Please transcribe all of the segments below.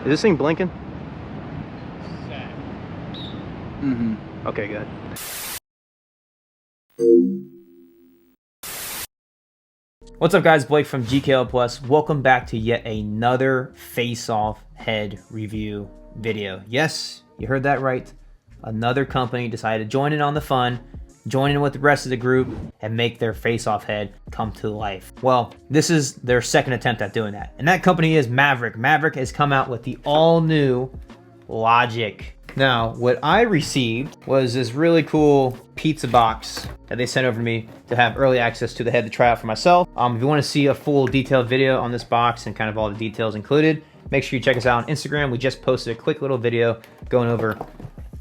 Is this thing blinking? Set. Mm-hmm. Okay, good. What's up, guys? Blake from GKL Plus. Welcome back to yet another face-off head review video. Yes, you heard that right. Another company decided to join in on the fun, join in with the rest of the group, and make their face-off head come to life. Well, this is their second attempt at doing that, and that company is Maverik. Maverik has come out with the all-new Logik. Now, what I received was this really cool pizza box that they sent over to me to have early access to the head to try out for myself. If you want to see a full detailed video on this box and kind of all the details included, make sure you check us out on Instagram. We just posted a quick little video going over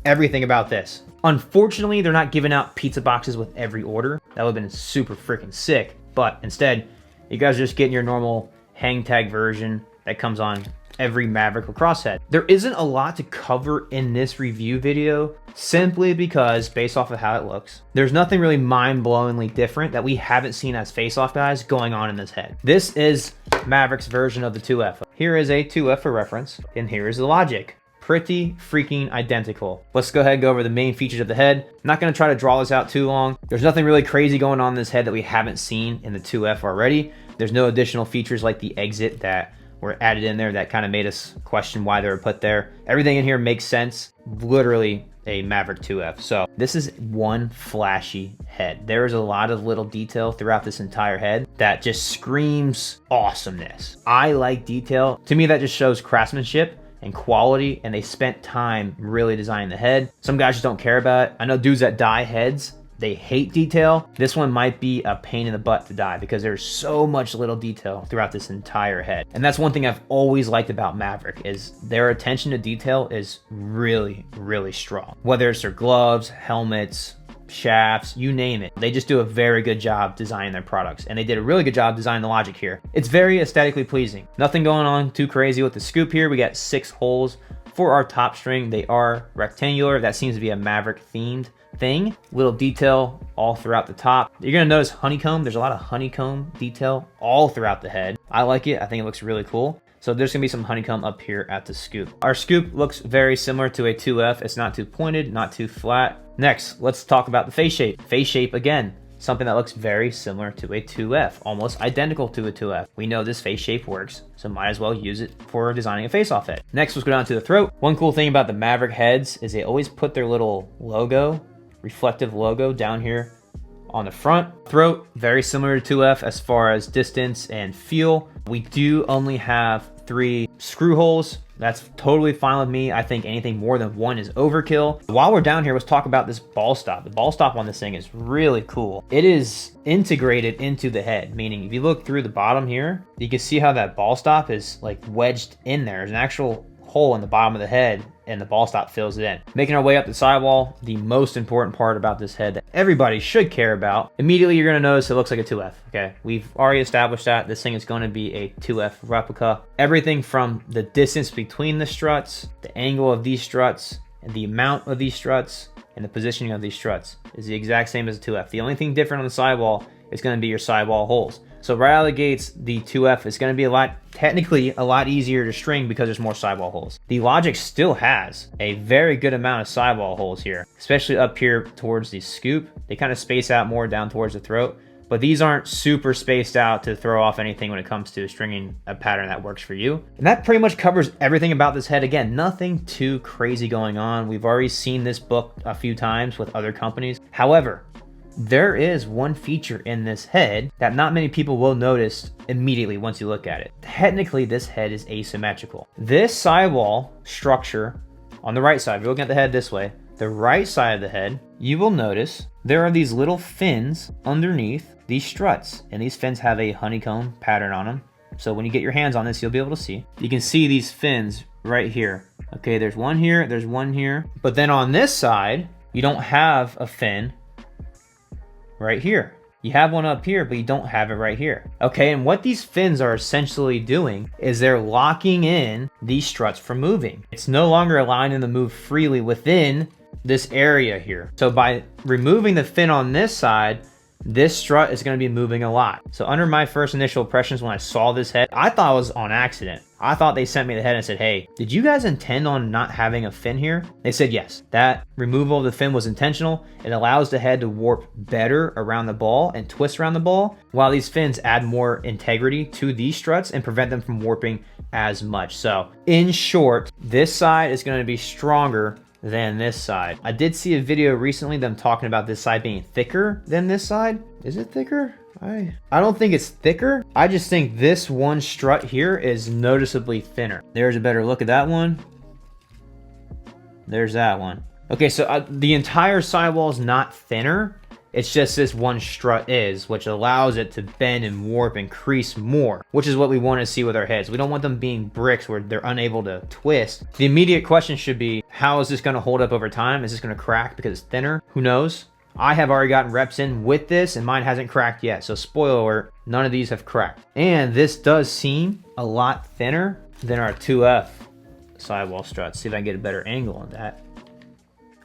everything about this. Unfortunately, they're not giving out pizza boxes with every order. That would have been super freaking sick. But instead, you guys are just getting your normal hang tag version that comes on every Maverik lacrosse head. There isn't a lot to cover in this review video simply because, based off of how it looks, there's nothing really mind-blowingly different that we haven't seen as face-off guys going on in this head. This is Maverik's version of the 2F. Here is a 2F for reference, and here is the Logik. Pretty freaking identical. Let's go ahead and go over the main features of the head. I'm not gonna try to draw this out too long. There's nothing really crazy going on in this head that we haven't seen in the 2F already. There's no additional features like the exit that were added in there that kind of made us question why they were put there. Everything in here makes sense. Literally a Maverik 2F. So this is one flashy head. There is a lot of little detail throughout this entire head that just screams awesomeness. I like detail. To me, that just shows craftsmanship and quality, and they spent time really designing the head. Some guys just don't care about it. I know dudes that dye heads, they hate detail. This one might be a pain in the butt to dye because there's so much little detail throughout this entire head. And that's one thing I've always liked about Maverik is their attention to detail is really, really strong. Whether it's their gloves, helmets, shafts, you name it. They just do a very good job designing their products, and they did a really good job designing the Logik here. It's very aesthetically pleasing. Nothing going on too crazy with the scoop here. We got 6 holes for our top string. They are rectangular. That seems to be a Maverik themed thing. Little detail all throughout the top. You're gonna notice honeycomb. There's a lot of honeycomb detail all throughout the head. I like it. I think it looks really cool. So there's gonna be some honeycomb up here at the scoop. Our scoop looks very similar to a 2F. It's not too pointed, not too flat. Next, let's talk about the face shape. Face shape, again, something that looks very similar to a 2F, almost identical to a 2F. We know this face shape works, so might as well use it for designing a face-off head. Next, let's go down to the throat. One cool thing about the Maverik heads is they always put their little logo, reflective logo down here on the front. Throat, very similar to 2F as far as distance and feel. We do only have 3 screw holes. That's totally fine with me. I think anything more than 1 is overkill. While we're down here, let's talk about this ball stop. The ball stop on this thing is really cool. It is integrated into the head, meaning if you look through the bottom here, you can see how that ball stop is like wedged in there. There's an actual hole in the bottom of the head, and the ball stop fills it in. Making our way up the sidewall, the most important part about this head that everybody should care about. Immediately you're gonna notice it looks like a 2F, okay? We've already established that this thing is gonna be a 2F replica. Everything from the distance between the struts, the angle of these struts, and the amount of these struts, and the positioning of these struts is the exact same as a 2F. The only thing different on the sidewall is gonna be your sidewall holes. So right out of the gates, the 2F is going to be technically a lot easier to string because there's more sidewall holes. The Logik still has a very good amount of sidewall holes here, especially up here towards the scoop. They kind of space out more down towards the throat, but these aren't super spaced out to throw off anything when it comes to stringing a pattern that works for you. And that pretty much covers everything about this head. Again, nothing too crazy going on. We've already seen this book a few times with other companies. However, there is one feature in this head that not many people will notice immediately once you look at it. Technically, this head is asymmetrical. This sidewall structure on the right side, if you're looking at the head this way, the right side of the head, you will notice there are these little fins underneath these struts, and these fins have a honeycomb pattern on them. So when you get your hands on this, you'll be able to see. You can see these fins right here. Okay, there's one here, there's one here. But then on this side, you don't have a fin right here. You have one up here, but you don't have it right here. Okay, and what these fins are essentially doing is they're locking in these struts from moving. It's no longer allowing them to move freely within this area here. So by removing the fin on this side, this strut is going to be moving a lot. So under my first initial impressions when I saw this head, I thought it was on accident. I thought they sent me the head and said, hey, did you guys intend on not having a fin here? They said yes. That removal of the fin was intentional. It allows the head to warp better around the ball and twist around the ball, while these fins add more integrity to these struts and prevent them from warping as much. So in short, this side is going to be stronger than this side. I did see a video recently, them talking about this side being thicker than this side. Is it thicker? I don't think it's thicker. I just think this one strut here is noticeably thinner. There's a better look at that one. There's that one. Okay, so the entire sidewall is not thinner. It's just this one strut is, which allows it to bend and warp and crease more, which is what we want to see with our heads. We don't want them being bricks where they're unable to twist. The immediate question should be, how is this going to hold up over time? Is this going to crack because it's thinner? Who knows? I have already gotten reps in with this and mine hasn't cracked yet. So spoiler alert, none of these have cracked. And this does seem a lot thinner than our 2F sidewall struts. See if I can get a better angle on that.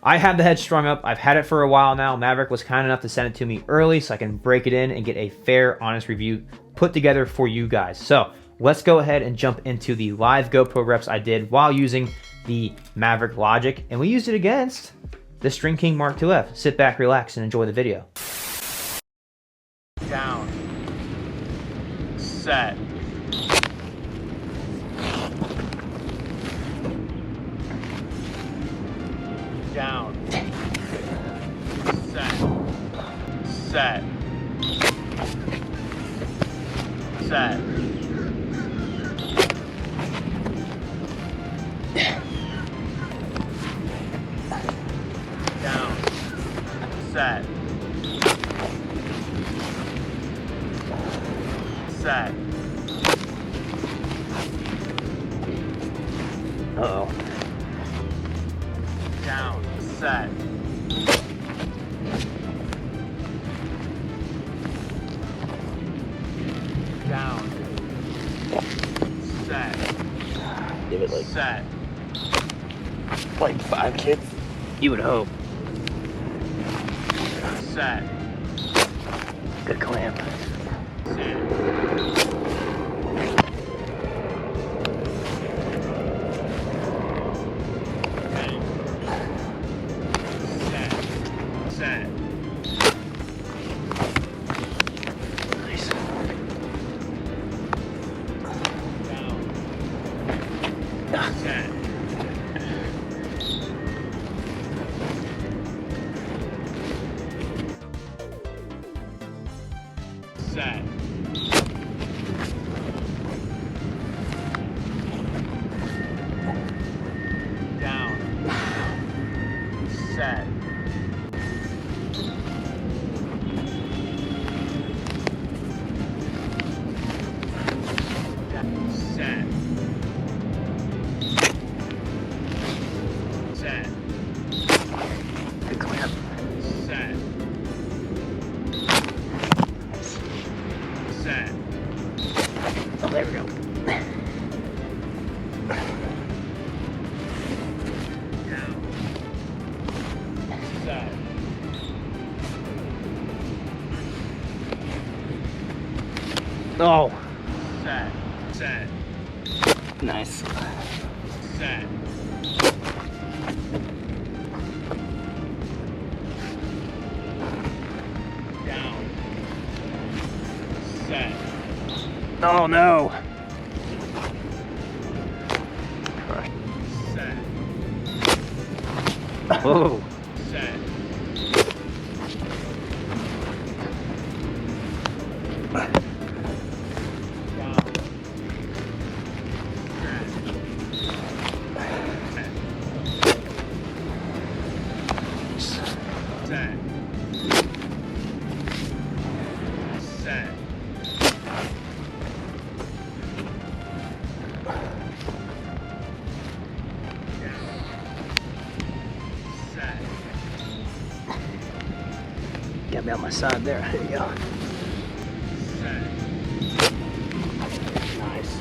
I have the head strung up. I've had it for a while now. Maverick was kind enough to send it to me early so I can break it in and get a fair, honest review put together for you guys. So let's go ahead and jump into the live GoPro reps I did while using the Maverik Logik. And we used it against the String King Mark IIF. Sit back, relax, and enjoy the video. Down. Set. Down. Set. Set. Set. Down. Set. Set. Uh-oh. Down. Set. Down. Set. Give it like Set. 5 kids. You would hope. Set. Good clamp. Set. Set. Nice. Down. Set. Set. Down. Set. Set. Set. Good clamp. Set. Set. Oh, there we go. Down. Set. Oh, Set. Set. nice. Set. Down. Set. Oh no. Set. Oh. Set. Down. Set. Set. Set. Got me on my side there. There you go. Set. Nice.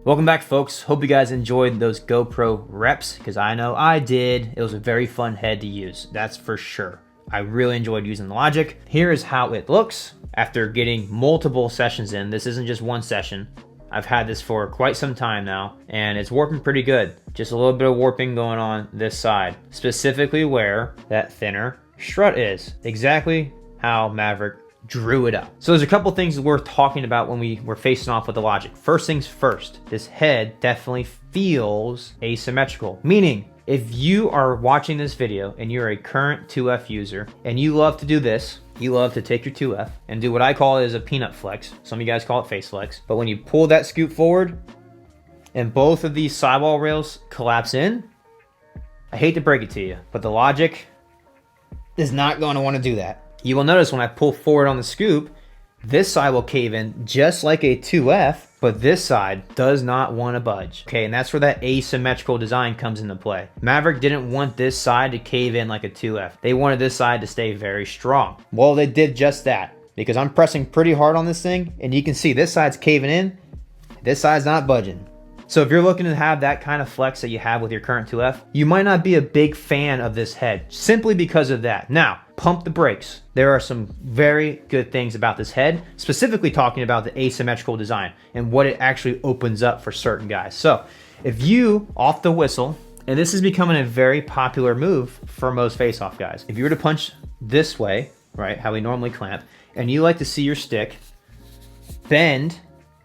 Welcome back, folks. Hope you guys enjoyed those GoPro reps, because I know I did. It was a very fun head to use, that's for sure. I really enjoyed using the Logik. Here is how it looks after getting multiple sessions in. This isn't just one session. I've had this for quite some time now, and it's warping pretty good. Just a little bit of warping going on this side, specifically where that thinner strut is. Exactly how Maverick drew it up. So there's a couple things worth talking about when we were facing off with the Logik. First things first, this head definitely feels asymmetrical, meaning if you are watching this video and you're a current 2F user and you love to do this, you love to take your 2F and do what I call is a peanut flex. Some of you guys call it face flex. But when you pull that scoop forward and both of these sidewall rails collapse in, I hate to break it to you, but the Logik is not going to want to do that. You will notice when I pull forward on the scoop, this side will cave in just like a 2F, but this side does not want to budge. Okay, and that's where that asymmetrical design comes into play. Maverick didn't want this side to cave in like a 2F. They wanted this side to stay very strong. Well, they did just that, because I'm pressing pretty hard on this thing, and you can see this side's caving in, this side's not budging. So if you're looking to have that kind of flex that you have with your current 2F, you might not be a big fan of this head simply because of that. Now, pump the brakes. There are some very good things about this head, specifically talking about the asymmetrical design and what it actually opens up for certain guys. So if you, off the whistle, and this is becoming a very popular move for most face-off guys. If you were to punch this way, right, how we normally clamp, and you like to see your stick bend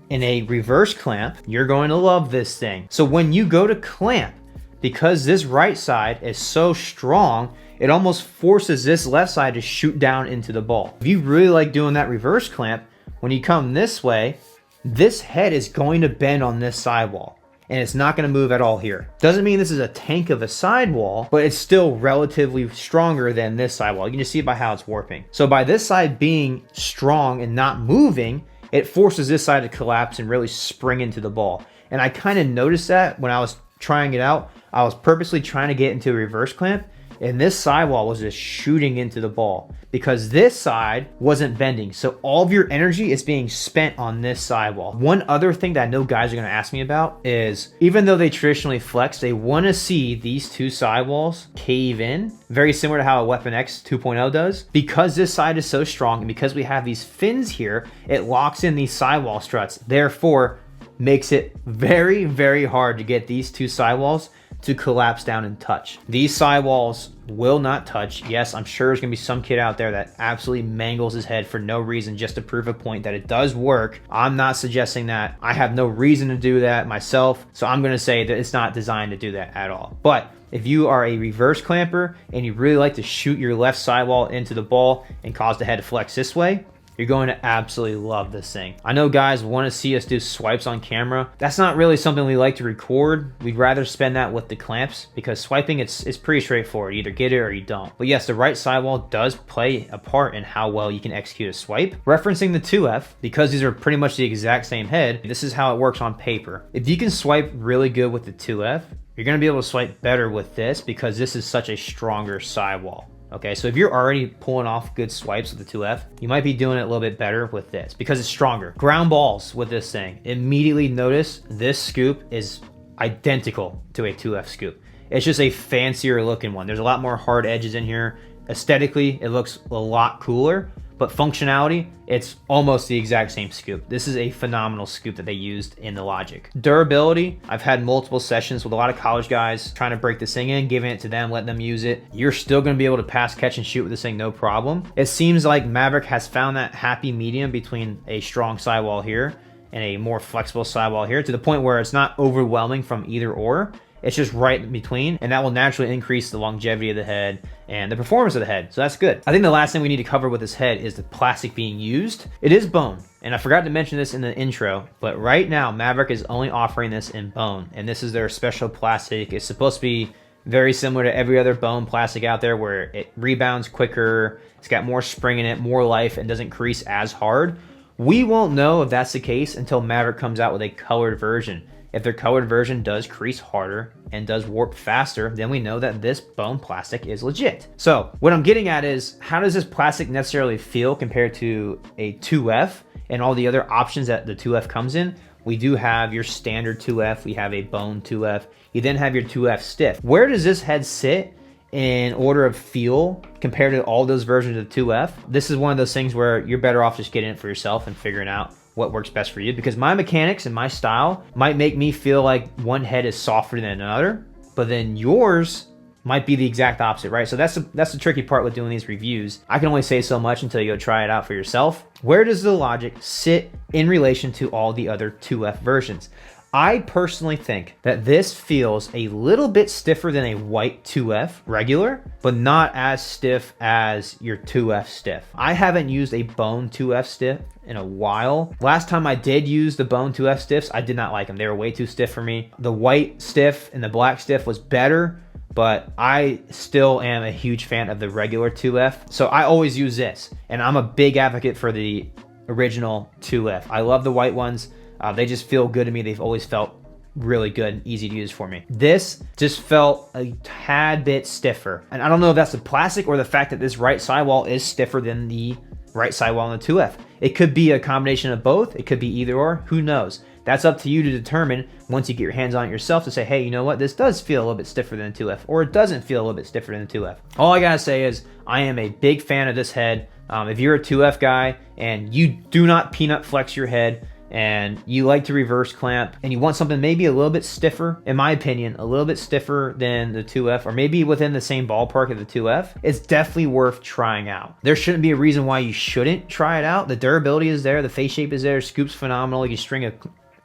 in a reverse clamp, you're going to love this thing. So when you go to clamp, because this right side is so strong, it almost forces this left side to shoot down into the ball. If you really like doing that reverse clamp, when you come this way, this head is going to bend on this sidewall, and it's not going to move at all here. Doesn't mean this is a tank of a sidewall, but it's still relatively stronger than this sidewall. You can just see it by how it's warping. So by this side being strong and not moving, it forces this side to collapse and really spring into the ball. And I kind of noticed that when I was trying it out. I was purposely trying to get into a reverse clamp, and this sidewall was just shooting into the ball because this side wasn't bending. So all of your energy is being spent on this sidewall. One other thing that I know guys are going to ask me about is, even though they traditionally flex, they want to see these two sidewalls cave in, very similar to how a Weapon X 2.0 does. Because this side is so strong and because we have these fins here, it locks in these sidewall struts. Therefore, makes it very, very hard to get these two sidewalls to collapse down and touch. These sidewalls will not touch. Yes, I'm sure there's gonna be some kid out there that absolutely mangles his head for no reason just to prove a point that it does work. I'm not suggesting that. I have no reason to do that myself, so I'm gonna say that it's not designed to do that at all. But if you are a reverse clamper and you really like to shoot your left sidewall into the ball and cause the head to flex this way, you're going to absolutely love this thing. I know guys want to see us do swipes on camera. That's not really something we like to record. We'd rather spend that with the clamps because swiping, it's pretty straightforward. You either get it or you don't. But yes, the right sidewall does play a part in how well you can execute a swipe. Referencing the 2F, because these are pretty much the exact same head, this is how it works on paper. If you can swipe really good with the 2F, you're going to be able to swipe better with this because this is such a stronger sidewall. Okay, so if you're already pulling off good swipes with the 2F, you might be doing it a little bit better with this because it's stronger. Ground balls with this thing. Immediately notice this scoop is identical to a 2F scoop. It's just a fancier looking one. There's a lot more hard edges in here. Aesthetically, it looks a lot cooler, but functionality, it's almost the exact same scoop. This is a phenomenal scoop that they used in the Logik. Durability, I've had multiple sessions with a lot of college guys trying to break this thing in, giving it to them, letting them use it. You're still gonna be able to pass, catch, and shoot with this thing, no problem. It seems like Maverick has found that happy medium between a strong sidewall here and a more flexible sidewall here, to the point where it's not overwhelming from either or. It's just right in between, and that will naturally increase the longevity of the head and the performance of the head, so that's good. I think the last thing we need to cover with this head is the plastic being used. It is bone, and I forgot to mention this in the intro, but right now Maverick is only offering this in bone, and this is their special plastic. It's supposed to be very similar to every other bone plastic out there, where it rebounds quicker, it's got more spring in it, more life, and doesn't crease as hard. We won't know if that's the case until Maverick comes out with a colored version. If their colored version does crease harder and does warp faster, then we know that this bone plastic is legit. So what I'm getting at is, how does this plastic necessarily feel compared to a 2F and all the other options that the 2F comes in? We do have your standard 2F, we have a bone 2F, you then have your 2F stiff. Where does this head sit in order of feel compared to all those versions of 2F? This is one of those things where you're better off just getting it for yourself and figuring out what works best for you, because my mechanics and my style might make me feel like one head is softer than another, but then yours might be the exact opposite, right? So that's the tricky part with doing these reviews. I can only say so much until you go try it out for yourself. Where does the Logik sit in relation to all the other 2F versions? I personally think that this feels a little bit stiffer than a white 2F regular, but not as stiff as your 2F stiff. I haven't used a bone 2F stiff in a while. Last time I did use the bone 2F stiffs, I did not like them. They were way too stiff for me. The white stiff and the black stiff was better, but I still am a huge fan of the regular 2F. So I always use this, and I'm a big advocate for the original 2F. I love the white ones. They just feel good to me. They've always felt really good and easy to use for me. This just felt a tad bit stiffer. And I don't know if that's the plastic or the fact that this right sidewall is stiffer than the right sidewall on the 2F. It could be a combination of both. It could be either or, who knows? That's up to you to determine once you get your hands on it yourself to say, hey, you know what? This does feel a little bit stiffer than the 2F, or it doesn't feel a little bit stiffer than the 2F. All I gotta say is I am a big fan of this head. If you're a 2F guy and you do not peanut flex your head, and you like to reverse clamp, and you want something maybe a little bit stiffer, in my opinion, a little bit stiffer than the 2F, or maybe within the same ballpark of the 2F, it's definitely worth trying out. There shouldn't be a reason why you shouldn't try it out. The durability is there, the face shape is there, scoop's phenomenal, you can string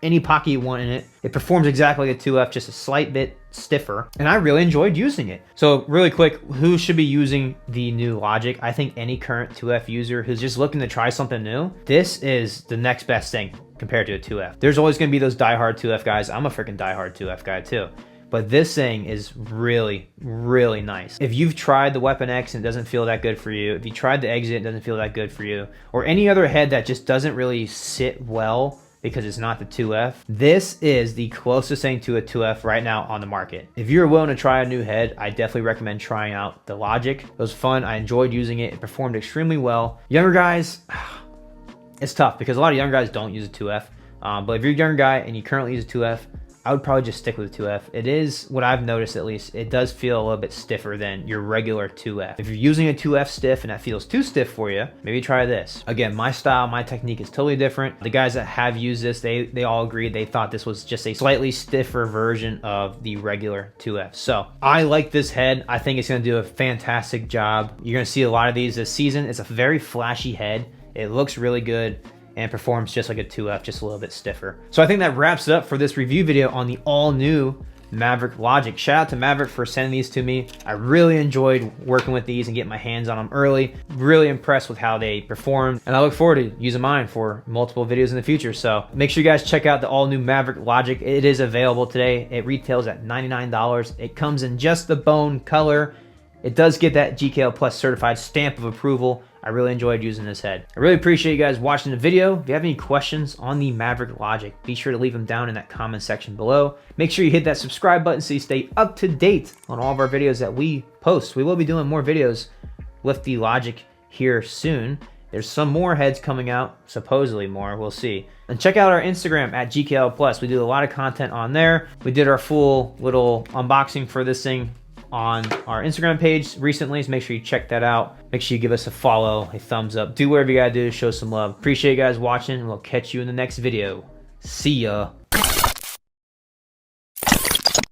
any pocket you want in it. It performs exactly like a 2F, just a slight bit stiffer, and I really enjoyed using it. So really quick, who should be using the new Logik? I think any current 2F user who's just looking to try something new, this is the next best thing compared to a 2F. There's always gonna be those diehard 2F guys. I'm a freaking diehard 2F guy too. But this thing is really, really nice. If you've tried the Weapon X and it doesn't feel that good for you, if you tried the Exit and it doesn't feel that good for you, or any other head that just doesn't really sit well because it's not the 2F, this is the closest thing to a 2F right now on the market. If you're willing to try a new head, I definitely recommend trying out the Logik. It was fun, I enjoyed using it, it performed extremely well. Younger guys, it's tough because a lot of younger guys don't use a 2F, but if you're a younger guy and you currently use a 2F, I would probably just stick with a 2F. It is, what I've noticed at least, it does feel a little bit stiffer than your regular 2F. If you're using a 2F stiff and that feels too stiff for you, maybe try this. Again, my style, my technique is totally different. The guys that have used this, they all agreed. They thought this was just a slightly stiffer version of the regular 2F. So I like this head. I think it's gonna do a fantastic job. You're gonna see a lot of these this season. It's a very flashy head. It looks really good and performs just like a 2F, just a little bit stiffer. So I think that wraps it up for this review video on the all new Maverik Logik. Shout out to Maverick for sending these to me. I really enjoyed working with these and getting my hands on them early. Really impressed with how they performed, and I look forward to using mine for multiple videos in the future. So make sure you guys check out the all new Maverik Logik. It is available today. It retails at $99. It comes in just the bone color. It does get that GKL Plus certified stamp of approval. I really enjoyed using this head. I really appreciate you guys watching the video. If you have any questions on the Maverik Logik, be sure to leave them down in that comment section below. Make sure you hit that subscribe button so you stay up to date on all of our videos that we post. We will be doing more videos with the Logik here soon. There's some more heads coming out, supposedly more, we'll see. And check out our Instagram at GKL Plus. We do a lot of content on there. We did our full little unboxing for this thing on our Instagram page recently, so make sure you check that out. Make sure you give us a follow, a thumbs up, do whatever you gotta do to show some love. Appreciate you guys watching, and we'll catch you in the next video. See ya.